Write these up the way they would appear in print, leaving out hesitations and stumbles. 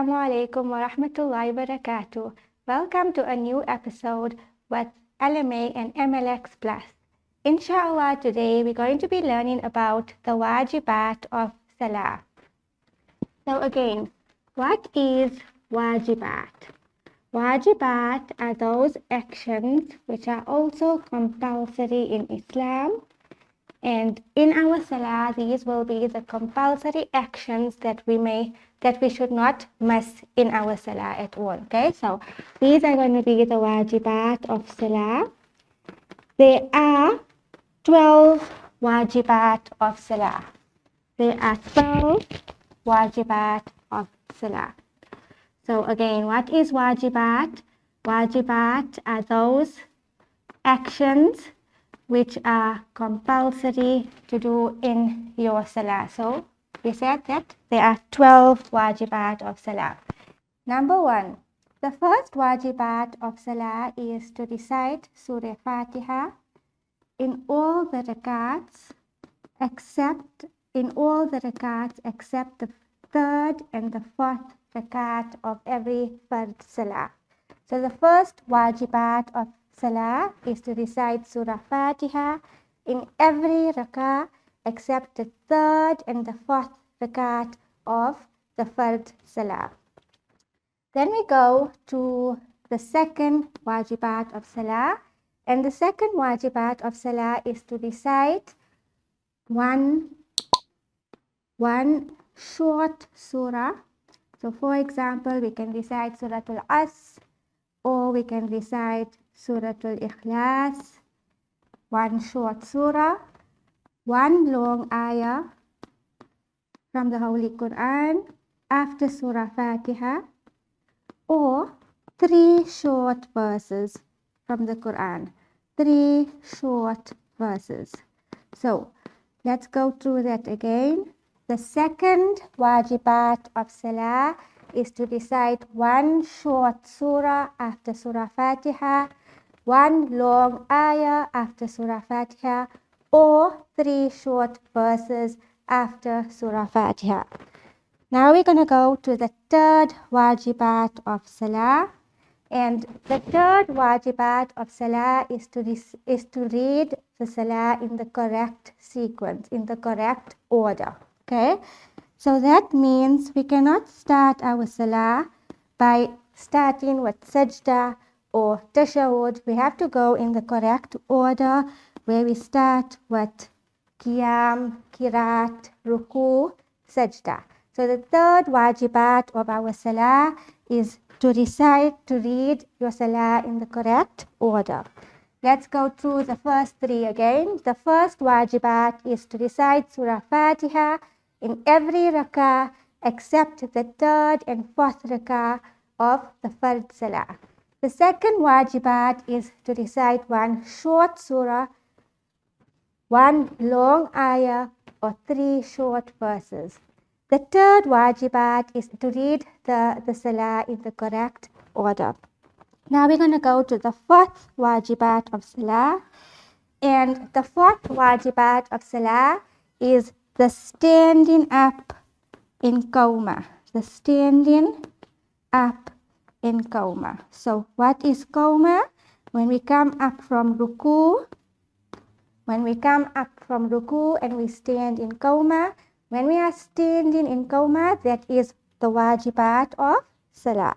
Assalamu alaikum wa rahmatullahi wa barakatuh. Welcome to a new episode with LMA and MLX Plus. Inshallah, today we're going to be learning about the Waajibaat of Salaah. So again, what is Waajibaat? Waajibaat are those actions which are also compulsory in Islam. And in our Salah, these will be the compulsory actions that we should not miss in our Salah at all. Okay, so these are going to be the Waajibaat of Salah. There are 12 Waajibaat of Salah. There are 12 Waajibaat of Salah. So again, what is Waajibaat? Waajibaat are those actions which are compulsory to do in your Salah. So we said that there are 12 Waajibaat of Salah. Number 1, the first Waajibaat of Salah is to recite Surah Fatiha in all the rakats except the third and the fourth rakat of every Fard Salah. So the first Waajibaat of Salah is to recite Surah Fatiha in every rakah except the third and the fourth rakat of the Fard Salah. Then we go to the second Waajibaat of Salah, and the second Waajibaat of Salah is to recite one short surah. So for example, we can recite Suratul Asr, or we can recite Suratul Ikhlas, one short surah, one long ayah from the Holy Quran after Surah Fatiha, or 3 short verses from the Quran. 3 short verses. So let's go through that again. The second Waajibaat of Salah is to recite one short surah after Surah Fatiha, one long ayah after Surah Fatiha, or 3 short verses after Surah Fatiha. Now we're going to go to the third Waajibaat of Salah. And the third Waajibaat of Salah is to read the Salah in the correct sequence, in the correct order. Okay? So that means we cannot start our Salah by starting with Sajda or Tashahud. We have to go in the correct order, where we start with Qiyam, Qiraat, Ruku, Sajda. So the third Waajibaat of our Salah is to read your Salah in the correct order. Let's go through the first 3 again. The first Waajibaat is to recite Surah Fatiha in every rakah except the third and fourth rakah of the Fard Salah. The second Waajibaat is to recite one short surah, one long ayah, or 3 short verses. The third Waajibaat is to read the Salah in the correct order. Now we're going to go to the fourth Waajibaat of Salah. And the fourth Waajibaat of Salah is the standing up in Qawmah. The standing up in Qawmah. So what is Qawmah? When we come up from Ruku, and we stand in Qawmah, when we are standing in Qawmah, that is the Waajibaat of Salah.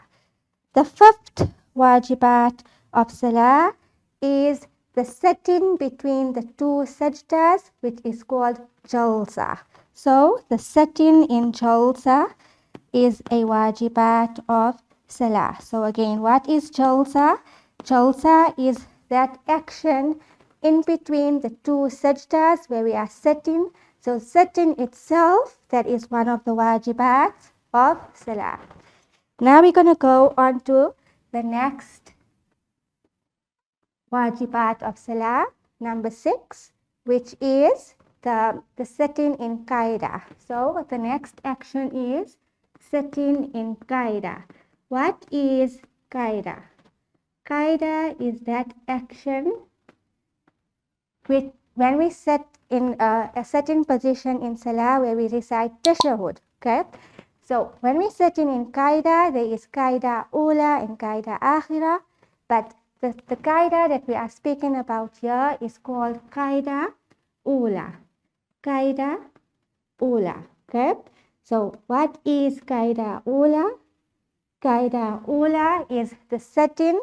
The fifth Waajibaat of Salah is the sitting between the 2 sajdas, which is called Jalsa. So the sitting in Jalsa is a Waajibaat of Salah. So again, what is Jalsa? Jalsa is that action in between the 2 sajdas where we are sitting. So sitting itself, that is one of the Waajibaats of Salah. Now we're going to go on to the next Waajibaat of Salah, number 6, which is the sitting in Qaida. So the next action is sitting in Qaida. What is Qaida? Qaida is that action when we sit in a certain position in Salah where we recite Tashahud. Okay? So when we sit in qaida, there is qaida ula and qaida akhira, but the qaida that we are speaking about here is called qaida ula. Qaida ula. Okay? So what is qaida ula? Qaida ula is the sitting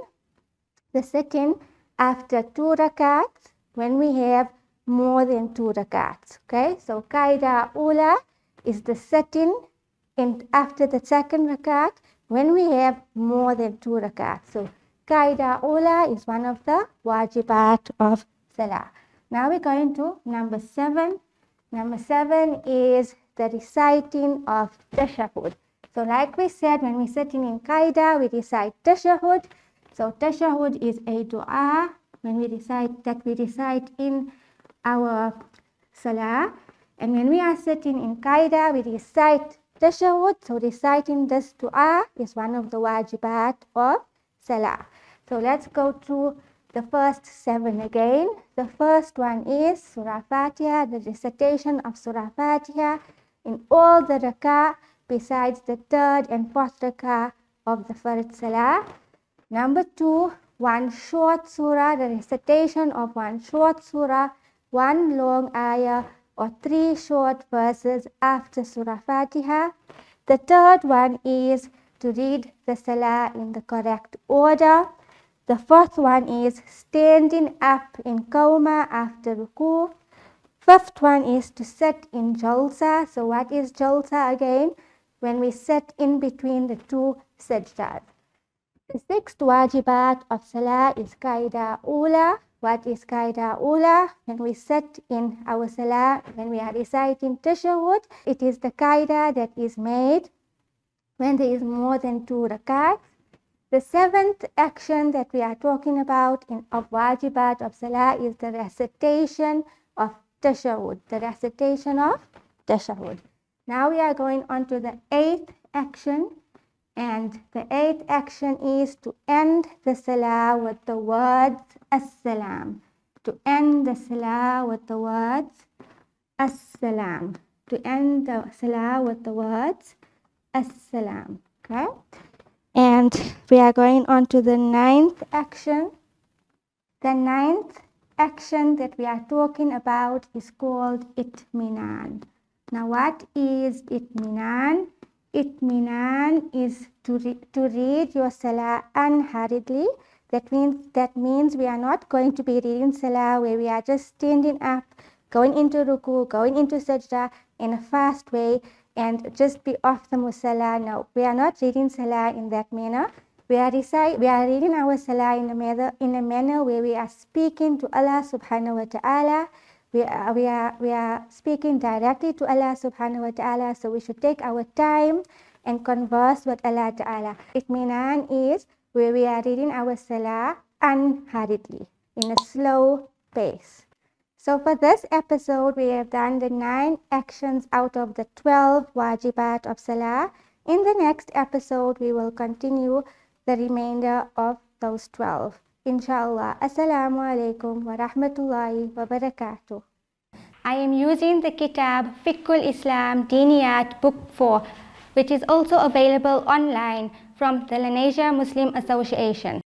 after 2 rakats when we have more than 2 rakats. Okay? So qaida ula is the sitting after the second rakat when we have more than 2 rakats. So qaida ula is one of the wajibat of salah. Now we're going to number 7. Number 7 is the reciting of tashahhud. So like we said, when we're sitting in qaida, we recite tashahhud. So tashahhud is a dua when we recite in our salah. And when we are sitting in qaida, we recite tashahhud. So reciting this dua is one of the wajibat of salah. So let's go through the first 7 again. The first one is Surah Fatiha, the recitation of Surah Fatiha in all the rak'ah besides the 3rd and 4th rak'ah of the Fard Salah. Number 2, one short surah, the recitation of one short surah, one long ayah or 3 short verses after Surah Fatiha. The third one is to read the Salah in the correct order. The fourth one is standing up in Qawma after Ruku. Fifth one is to sit in Jalsa. So what is Jalsa again? When we sit in between the 2 sajdas. The 6th wajibat of Salah is qaida ula. What is qaida ula? When we sit in our Salah, when we are reciting tashahhud, it is the qaida that is made when there is more than 2 rakats. The 7th action that we are talking about of wajibat of Salah is the recitation of tashahhud. The recitation of tashahhud. Now we are going on to the 8th action. And the 8th action is to end the Salah with the words As-salam. To end the Salah with the words As-salam. To end the Salah with the words As-salam. Okay? And we are going on to the 9th action. The 9th action that we are talking about is called Itminan. Now what is Itminan? Itminan is to read your Salah unhurriedly. That means we are not going to be reading Salah where we are just standing up, going into ruku, going into sajda in a fast way and just be off the musalla. No, we are not reading Salah in that manner. We are reading our Salah in a manner where we are speaking to Allah subhanahu wa ta'ala. We are speaking directly to Allah subhanahu wa ta'ala, so we should take our time and converse with Allah ta'ala. Itminan is where we are reading our Salah unhurriedly, in a slow pace. So for this episode, we have done the 9 actions out of the 12 wajibat of Salah. In the next episode, we will continue the remainder of those 12. Inshallah. Assalamu alaikum wa rahmatullahi wa barakatuh. I am using the kitab Fiqhul Islam Diniyat Book 4, which is also available online from the Lenasia Muslim Association.